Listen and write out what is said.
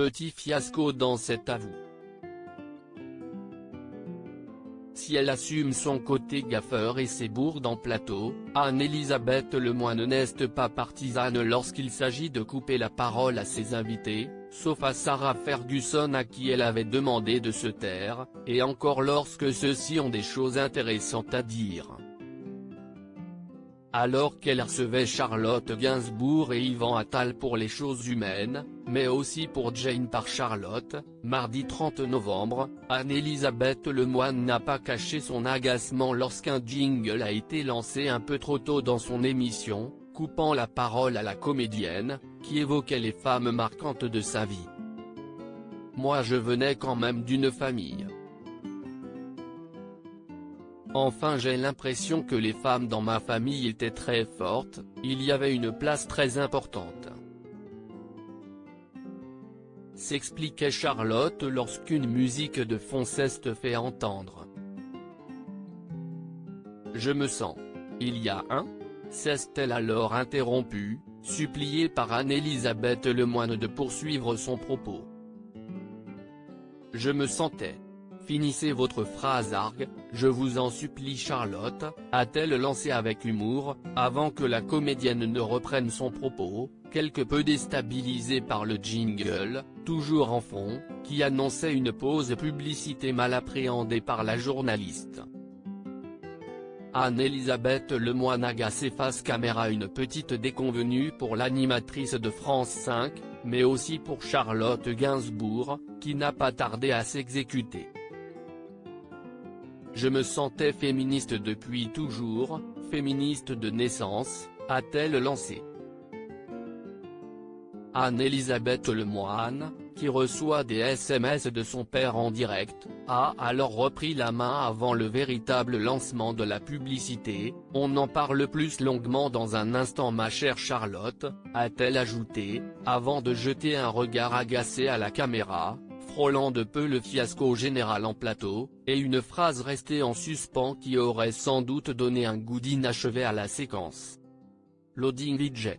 petit fiasco dans cet avou. Si elle assume son côté gaffeur et ses bourdes en plateau, Anne-Elisabeth Lemoine n'est pas partisane lorsqu'il s'agit de couper la parole à ses invités, sauf à Sarah Ferguson à qui elle avait demandé de se taire, et encore lorsque ceux-ci ont des choses intéressantes à dire. Alors qu'elle recevait Charlotte Gainsbourg et Yvan Attal pour Les choses humaines, mais aussi pour Jane par Charlotte, mardi 30 novembre, Anne-Elisabeth Lemoine n'a pas caché son agacement lorsqu'un jingle a été lancé un peu trop tôt dans son émission, coupant la parole à la comédienne, qui évoquait les femmes marquantes de sa vie. « Moi je venais quand même d'une famille. Enfin j'ai l'impression que les femmes dans ma famille étaient très fortes, il y avait une place très importante. » S'expliquait Charlotte lorsqu'une musique de fond s'est fait entendre. « Je me sens. Il y a un ?» s'est-elle alors interrompue, suppliée par Anne-Elisabeth Lemoine de poursuivre son propos. « Je me sentais. Finissez votre phrase argue, je vous en supplie Charlotte, a-t-elle lancé avec humour, avant que la comédienne ne reprenne son propos, quelque peu déstabilisée par le jingle, toujours en fond, qui annonçait une pause publicité mal appréhendée par la journaliste. Anne-Elisabeth Lemoine agacée face caméra, une petite déconvenue pour l'animatrice de France 5, mais aussi pour Charlotte Gainsbourg, qui n'a pas tardé à s'exécuter. Je me sentais féministe depuis toujours, féministe de naissance, a-t-elle lancé. Anne-Elisabeth Lemoine, qui reçoit des SMS de son père en direct, a alors repris la main avant le véritable lancement de la publicité. On en parle plus longuement dans un instant ma chère Charlotte, a-t-elle ajouté, avant de jeter un regard agacé à la caméra, frôlant de peu le fiasco général en plateau, et une phrase restée en suspens qui aurait sans doute donné un goût d'inachevé à la séquence. Loading VJ.